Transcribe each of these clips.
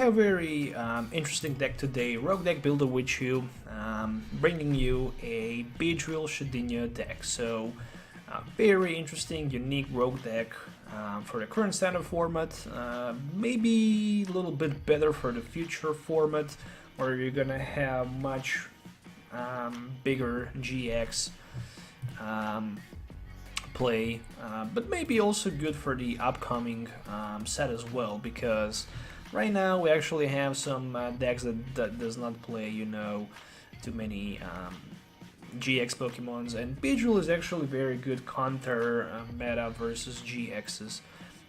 have a very interesting deck today, Rogue Deck Builder with you, bringing you a Beedrill Shedninja deck. So, very interesting, unique Rogue deck for the current standard format, maybe a little bit better for the future format, where you're gonna have much bigger GX play, but maybe also good for the upcoming set as well, because right now we actually have some decks that does not play, you know, too many GX Pokemons, and Beedrill is actually very good counter meta versus GXs,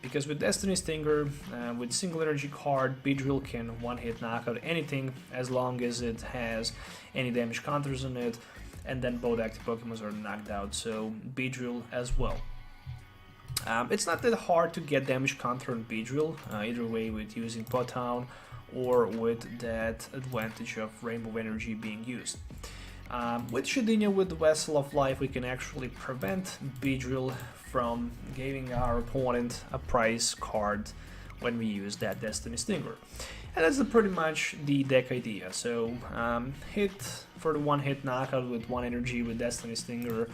because with Destiny Stinger, with single energy card, Beedrill can one-hit knock out anything as long as it has any damage counters on it, and then both active Pokemons are knocked out, so Beedrill as well. It's not that hard to get damage counter on Beedrill, either way with using Pot Town or with that advantage of Rainbow Energy being used. With Shedninja, with the Vessel of Life, we can actually prevent Beedrill from giving our opponent a prize card when we use that Destiny Stinger. And that's pretty much the deck idea. So hit for the one-hit knockout with 1 energy with Destiny Stinger,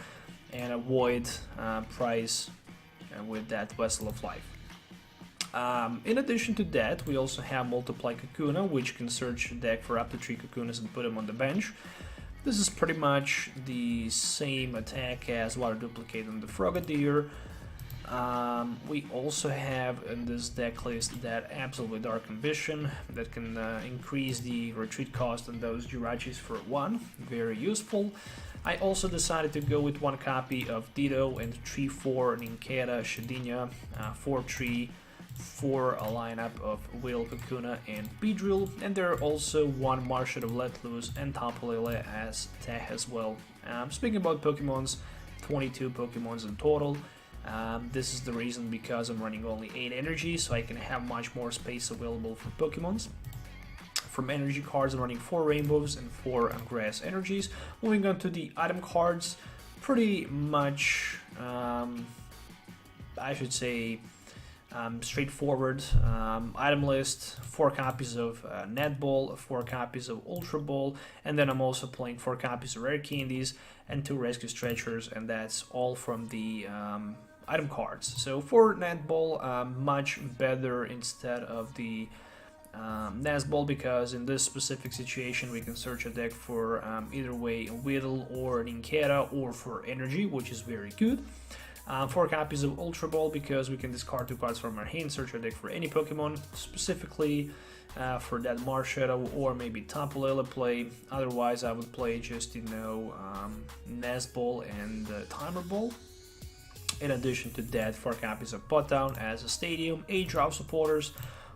and avoid prize with that Vessel of Life. In addition to that, we also have Multiply Kakuna, which can search the deck for up to 3 Kakunas and put them on the bench. This is pretty much the same attack as Water Duplicate on the Frogadier. We also have in this deck list that Absolutely Dark Ambition that can increase the retreat cost on those Jirachis for 1, very useful. I also decided to go with 1 copy of Ditto and 3/4 Ninkata Shedninja, 4/3 for a lineup of Will, Kakuna, and Beedrill, and there are also 1 Marshal of Let Loose and Tapu Lele as tech as well. Speaking about Pokemons, 22 Pokemons in total. This is the reason because I'm running only 8 energy, so I can have much more space available for Pokemons. From energy cards, I'm running 4 Rainbows and 4 Grass energies. Moving on to the item cards, pretty much, I should say, straightforward item list. 4 copies of Net Ball, 4 copies of Ultra Ball, and then I'm also playing 4 copies of Rare Candies and 2 Rescue Stretchers, and that's all from the item cards. So for Net Ball, much better instead of the Nazball, because in this specific situation we can search a deck for either way Whittle or Ninkata, or for energy, which is very good. 4 copies of Ultra Ball, because we can discard 2 cards from our hand, search our deck for any Pokemon, specifically for that Marshadow or maybe Tapu Lele play. Otherwise I would play just, you know, Nazball and Timer Ball. In addition to that, 4 copies of Pot Town as a Stadium, 8 Drop Supporters,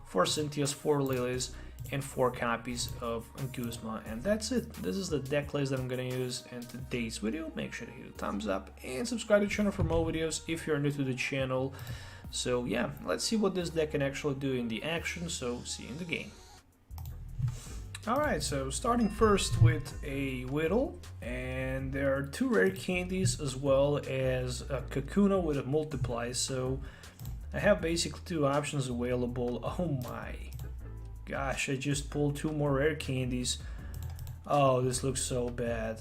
4 Cynthias, 4 Lilies, and 4 copies of Guzma, and that's it. This is the deck list that I'm gonna use in today's video. Make sure to hit a thumbs up and subscribe to the channel for more videos if you're new to the channel. So yeah, let's see what this deck can actually do in the action, so see you in the game. Alright, so starting first with a Whittle, and there are 2 Rare Candies as well as a Kakuna with a Multiply, so I have basically 2 options available. Oh my gosh, I just pulled 2 more Rare Candies. Oh, this looks so bad.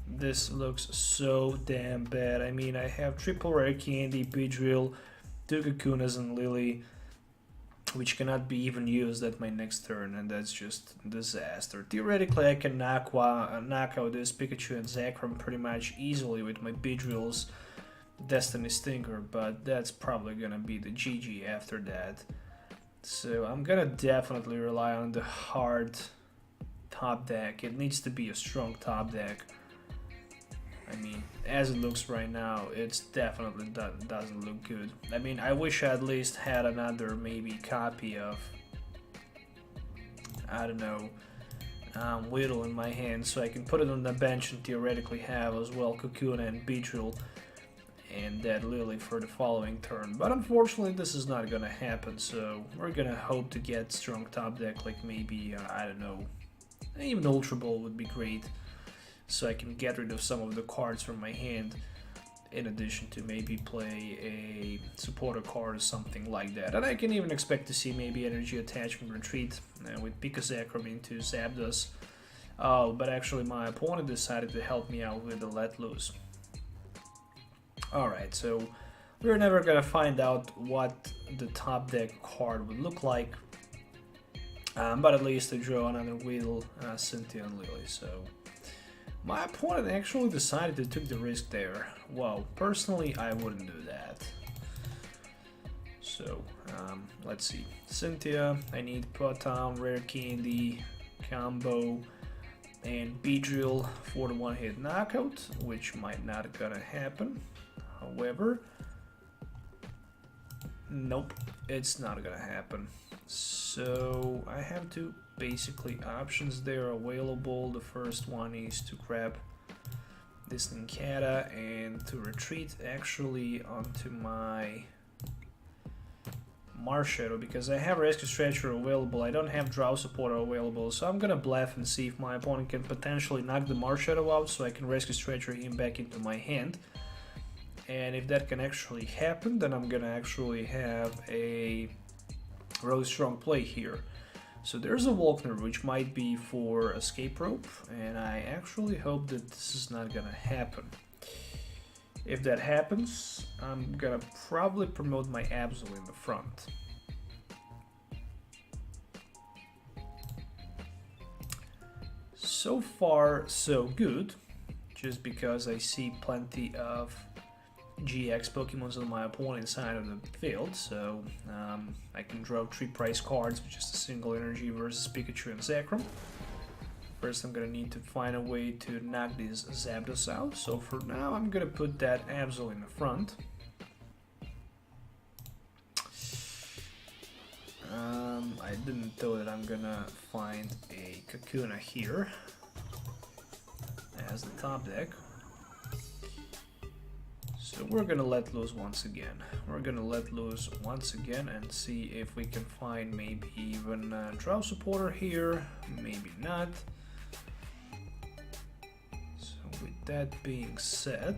This looks so damn bad. I mean, I have triple Rare Candy, Beedrill, 2 Kakunas, and Lily, which cannot be even used at my next turn, and that's just disaster. Theoretically, I can knock out this Pikachu and Zekrom pretty much easily with my Beedrill's Destiny Stinger, but that's probably gonna be the GG after that. So I'm gonna definitely rely on the hard top deck. It needs to be a strong top deck. I mean, as it looks right now, it's definitely doesn't look good. I mean, I wish I at least had another maybe copy of, I don't know, Whittle in my hand, so I can put it on the bench and theoretically have as well Kakuna and Beedrill and that Lily for the following turn. But unfortunately, this is not gonna happen, so we're gonna hope to get strong top deck, like maybe, I don't know, even Ultra Ball would be great, so I can get rid of some of the cards from my hand in addition to maybe play a supporter card or something like that. And I can even expect to see maybe Energy Attachment Retreat with Pikazakram into Zapdos. Oh, but actually my opponent decided to help me out with the Let Loose. Alright, so we're never gonna find out what the top deck card would look like. But at least I draw another Weedle, Cynthia and Lily, so... My opponent actually decided to take the risk there. Well, personally, I wouldn't do that. So, let's see. Cynthia, I need Potown, Rare Candy, Combo, and Beedrill for the one-hit knockout, which might not gonna happen. However, nope, it's not gonna happen. So I have two basically options there available. The first one is to grab this Nincada and to retreat actually onto my Marshadow, because I have Rescue Stretcher available. I don't have Draw Supporter available, so I'm gonna bluff and see if my opponent can potentially knock the Marshadow out so I can Rescue Stretcher him back into my hand. And if that can actually happen, then I'm gonna actually have a really strong play here. So there's a Volkner, which might be for Escape Rope, and I actually hope that this is not gonna happen. If that happens, I'm gonna probably promote my Absol in the front. So far, so good, just because I see plenty of GX Pokemons on my opponent's side of the field, so I can draw 3 price cards with just a single energy versus Pikachu and Zekrom. First I'm gonna need to find a way to knock these Zapdos out, so for now I'm gonna put that Absol in the front. I didn't thought that I'm gonna find a Kakuna here as the top deck. So we're gonna let loose once again. We're gonna let loose once again and see if we can find maybe even a Draw Supporter here, maybe not. So with that being said,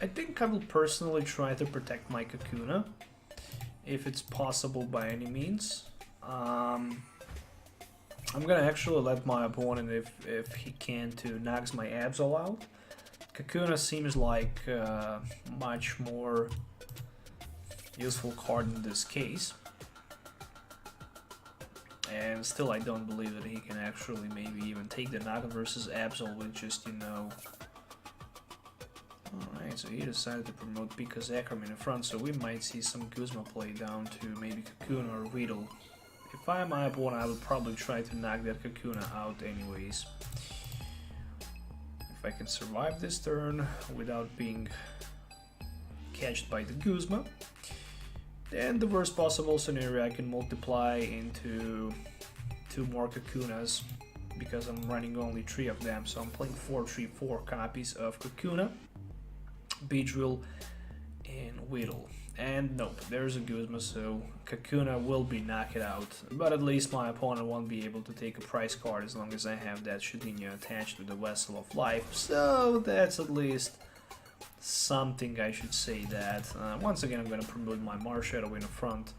I think I will personally try to protect my Kakuna, if it's possible by any means. I'm gonna actually let my opponent, if he can, to knocks my Absol out. Kakuna seems like a much more useful card in this case. And still I don't believe that he can actually maybe even take the knockout versus Absol with just, you know... Alright, so he decided to promote Pikazakram in the front, so we might see some Guzma play down to maybe Kakuna or Weedle. If I'm my opponent, I would probably try to knock that Kakuna out anyways. If I can survive this turn without being catched by the Guzma, then the worst possible scenario, I can multiply into 2 more Kakunas, because I'm running only 3 of them, so I'm playing 4-3-4 copies of Kakuna, Beedrill, and Weedle. And nope, there's a Guzma, so Kakuna will be knocked out. But at least my opponent won't be able to take a prize card as long as I have that Shedninja attached to the Vessel of Life. So that's at least something, I should say that. Once again, I'm going to promote my Marshadow in the front.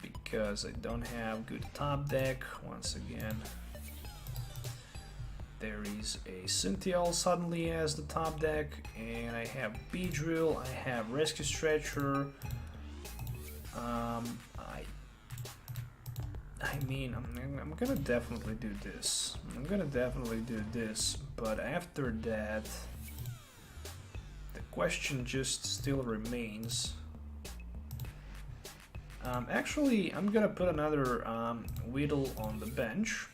Because I don't have good top deck, once again. There is a Cynthia suddenly as the top deck, and I have Beedrill, I have Rescue Stretcher. I mean, I'm gonna definitely do this. But after that, the question just still remains. Actually, I'm gonna put another Weedle on the bench.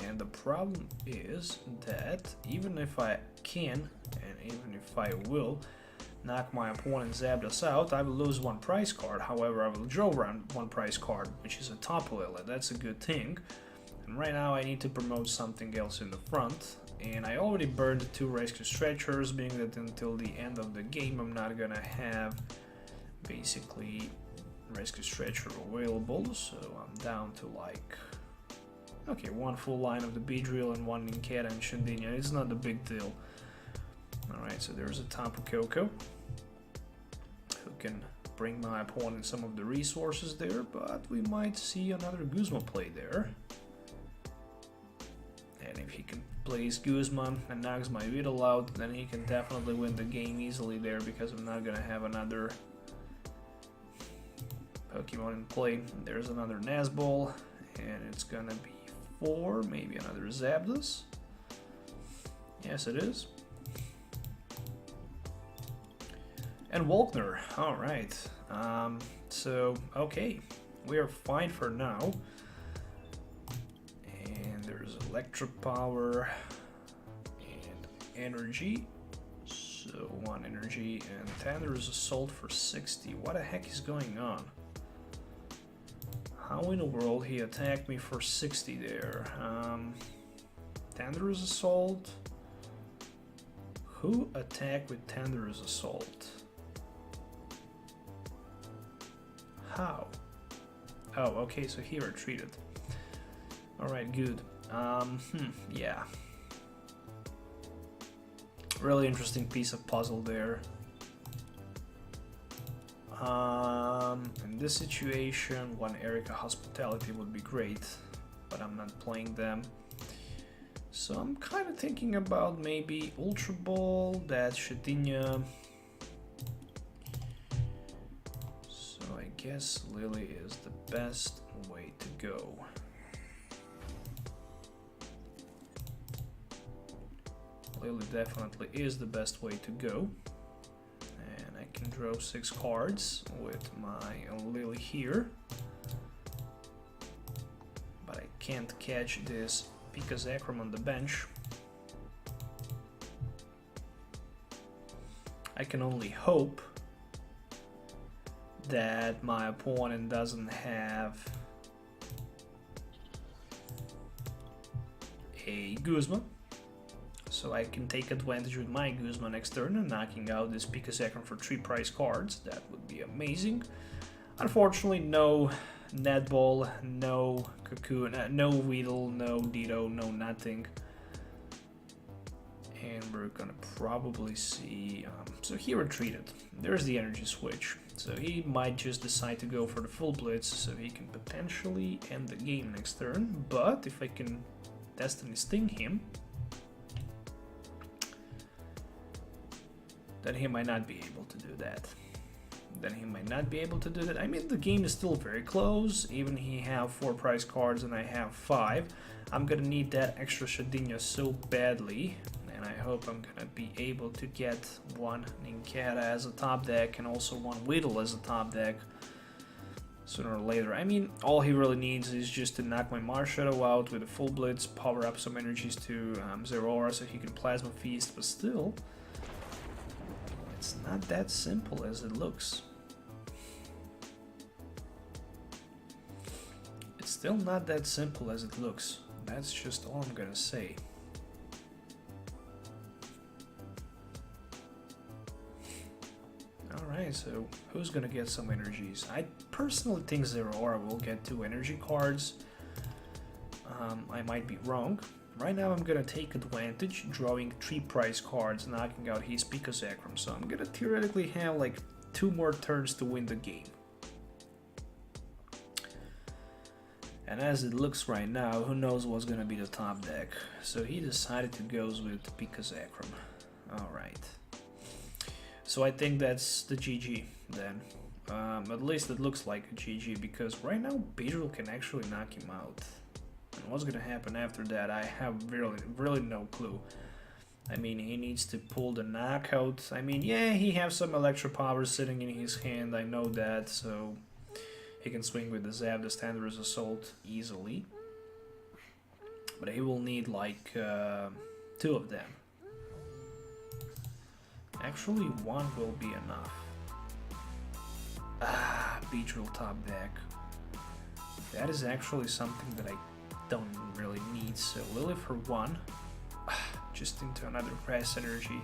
And the problem is that even if I can, and even if I will, knock my opponent's Zapdos out, I will lose 1 prize card. However, I will draw 1 prize card, which is a Tapu Lele. That's a good thing. And right now I need to promote something else in the front. And I already burned the 2 Rescue Stretchers, being that until the end of the game I'm not gonna have basically Rescue Stretcher available. So I'm down to like Okay, one full line of the Beedrill and one Ninkata and Shedninja. It's not a big deal. Alright, so there's a Tapu Koko, who can bring my opponent some of the resources there, but we might see another Guzma play there. And if he can place Guzma and knocks my Beedrill out, then he can definitely win the game easily there, because I'm not gonna have another Pokemon in play. There's another Nazball, and it's gonna be 4, maybe another Zapdos. Yes, it is. And Walkner, alright. So, okay, we are fine for now. And there's Electric Power and Energy. So, 1 Energy and Thunderous Assault for 60. What the heck is going on? How in the world he attacked me for 60 there? Thunderous Assault? Who attacked with Thunderous Assault? How? Oh, okay, so he retreated. Alright, good. Yeah. Really interesting piece of puzzle there. In this situation, one Erika Hospitality would be great, but I'm not playing them. So I'm kind of thinking about maybe Ultra Ball, that's Shedninja. So I guess Lily is the best way to go. Lily definitely is the best way to go. And I can draw 6 cards with my Lily here. But I can't catch this Pikazakram on the bench. I can only hope that my opponent doesn't have a Guzma, so I can take advantage with my Guzma next turn and knocking out this Pikazakram for 3 prize cards. That would be amazing. Unfortunately, no Netball, no Cocoon, no Weedle, no Ditto, no nothing. And we're gonna probably see, so he retreated. There's the energy switch. So he might just decide to go for the full blitz, so he can potentially end the game next turn. But if I can Destiny Sting him, then he might not be able to do that. I mean, the game is still very close. Even he have 4 prize cards and I have 5. I'm gonna need that extra Shedninja so badly. And I hope I'm gonna be able to get 1 Ninkata as a top deck and also 1 Weedle as a top deck sooner or later. I mean, all he really needs is just to knock my Marshadow out with a full blitz, power up some energies to 0 aura so he can Plasma Feast, but still, it's not that simple as it looks. It's still not that simple as it looks. That's just all I'm gonna say. Alright, so who's gonna get some energies? I personally think 0 aura will get 2 energy cards. I might be wrong. Right now I'm gonna take advantage, drawing 3 prize cards, knocking out his Pikazakram. So I'm gonna theoretically have like 2 more turns to win the game. And as it looks right now, who knows what's gonna be the top deck. So he decided to go with Pikazakram. Alright. So I think that's the GG then. At least it looks like a GG, because right now Beedrill can actually knock him out. And what's gonna happen after that, I have really no clue. I mean, he needs to pull the knockout. I mean, yeah, he has some Electro Power sitting in his hand, I know that, so he can swing with the Zap, the Thunderous Assault easily. But he will need like 2 of them. Actually, 1 will be enough. Beedrill top deck. That is actually something that I don't really need. So Lily for 1. Just into another Grass Energy.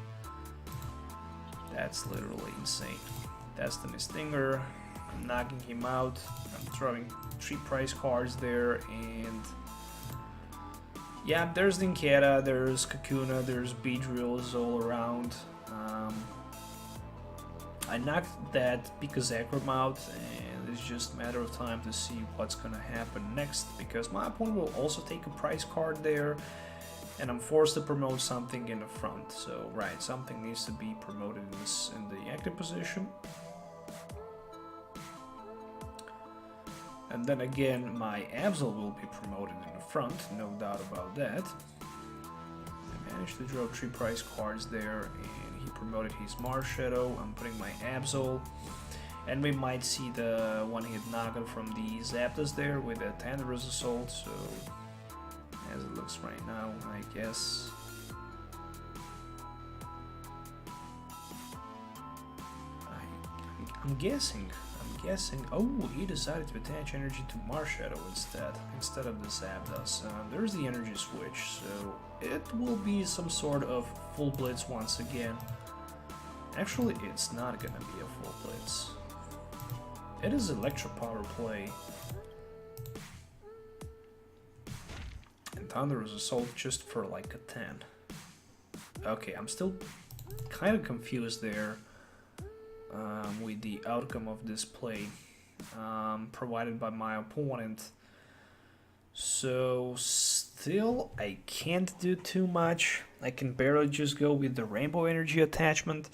That's literally insane. Destiny Stinger. I'm knocking him out. I'm throwing 3 prize cards there, and Yeah, there's Ninkata, there's Kakuna, there's Beedrills all around. I knocked that Pikazakram out, and it's just a matter of time to see what's gonna happen next, because my opponent will also take a prize card there, and I'm forced to promote something in the front. So, right, something needs to be promoted in the active position. And then again, my Absol will be promoted in the front, no doubt about that. I managed to draw 3 prize cards there, and he promoted his Marshadow. I'm putting my Absol, and we might see the one-hit knockout from the Zapdos there with a Thunderous Assault, so as it looks right now, I guess. I'm guessing. Oh, he decided to attach energy to Marshadow instead of the Zapdos. There's the energy switch, so it will be some sort of full blitz once again. Actually, it's not gonna be a full blitz. It is Electro Power play. And Thunderous Assault just for like a 10. Okay, I'm still kind of confused there. With the outcome of this play provided by my opponent. So still I can't do too much. I can barely just go with the Rainbow Energy attachment,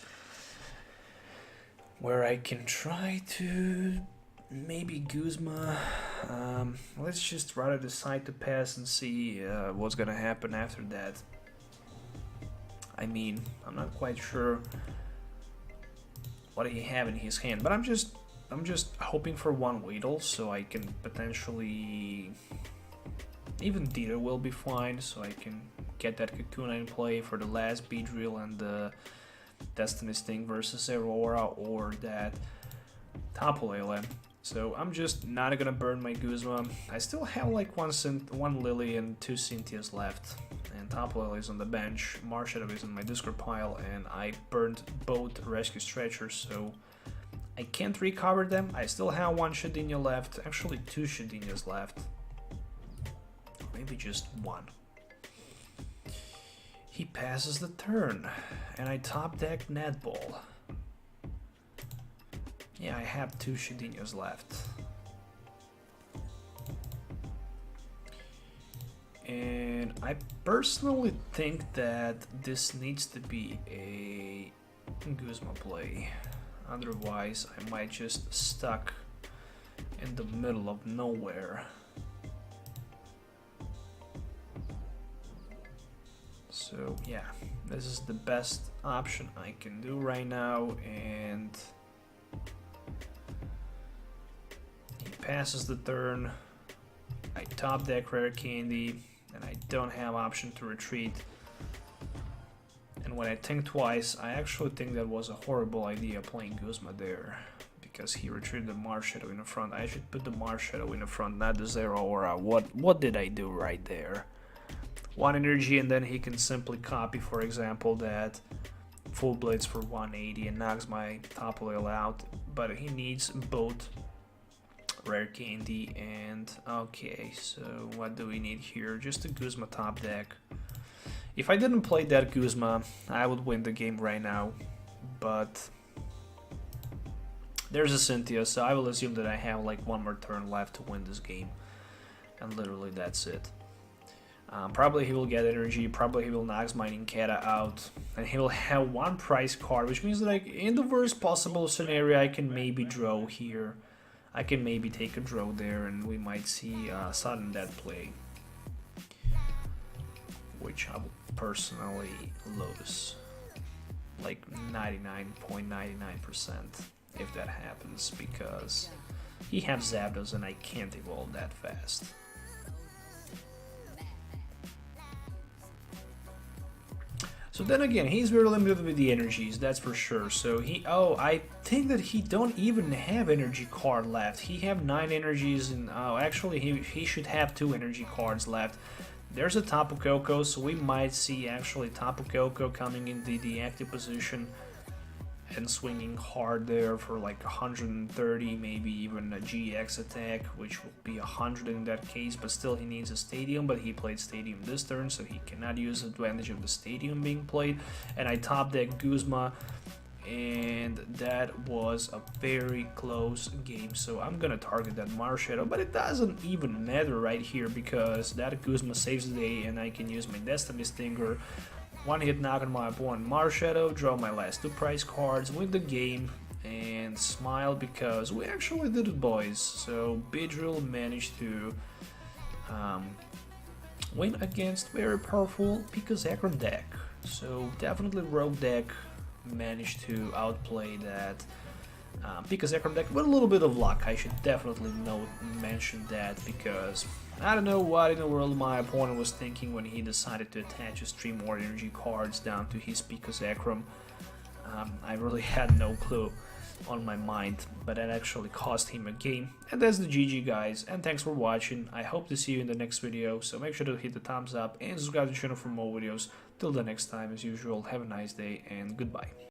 where I can try to maybe Guzma. Let's just rather decide to pass and see what's gonna happen after that. I mean, I'm not quite sure what he have in his hand, but I'm just hoping for one Weedle, so I can potentially even Dita will be fine, so I can get that Kakuna in play for the last Beedrill and the Destiny Sting versus Aurora, or that Tapu Lele. So I'm just not gonna burn my Guzma. I still have like one Lily and 2 Cynthias left. And Tapu Lele is on the bench, Marshadow is in my discard pile, and I burned both rescue stretchers, so I can't recover them. I still have 1 Shedninja left, actually 2 Shedninjas left, or maybe just 1. He passes the turn, and I top deck Netball. Yeah, I have 2 Shedninjas left. And I personally think that this needs to be a Guzma play. Otherwise, I might just stuck in the middle of nowhere. So yeah, this is the best option I can do right now, and he passes the turn. I top deck Rare Candy, and I don't have option to retreat. And when I think twice, I actually think that was a horrible idea playing Guzma there, because he retreated the Marshadow in the front. I should put the Marshadow in the front, not the Zero Aura. What did I do right there? 1 energy, and then he can simply copy, for example, that Full Blades for 180 and knocks my Tapu Lele out, but he needs both Rare Candy and okay, so what do we need here? Just a Guzma top deck. If I didn't play that Guzma, I would win the game right now, but there's a Cynthia, so I will assume that I have like 1 more turn left to win this game, and literally that's it. Probably he will get energy, probably he will knock my Ninkata out, and he will have 1 prize card, which means that in the worst possible scenario I can maybe draw here. I can maybe take a draw there, and we might see sudden death play, which I would personally lose, like 99.99% if that happens, because he has Zapdos and I can't evolve that fast. So then again, he's very limited with the energies, that's for sure. So I think that he don't even have energy card left. He have 9 energies, and actually he should have 2 energy cards left. There's a Tapu Koko, so we might see actually Tapu Koko coming into the active position. and swinging hard there for like 130, maybe even a GX attack, which will be 100 in that case, but still he needs a stadium, but he played stadium this turn, so he cannot use advantage of the stadium being played, and I top deck Guzma, and that was a very close game, so I'm gonna target that Marshadow, but it doesn't even matter right here, because that Guzma saves the day, and I can use my Destiny Stinger, one hit knock on my opponent Marshadow, draw my last 2 prize cards, win the game, and smile because we actually did it, boys. So Beedrill managed to win against very powerful Picazecron deck. So definitely Rogue deck managed to outplay that Picazecron deck with a little bit of luck. I should definitely mention that, because I don't know what in the world my opponent was thinking when he decided to attach his Stream War Energy cards down to his Picazecron. I really had no clue on my mind, but that actually cost him a game. And that's the GG, guys, and thanks for watching. I hope to see you in the next video, so make sure to hit the thumbs up and subscribe to the channel for more videos. Till the next time, as usual, have a nice day and goodbye.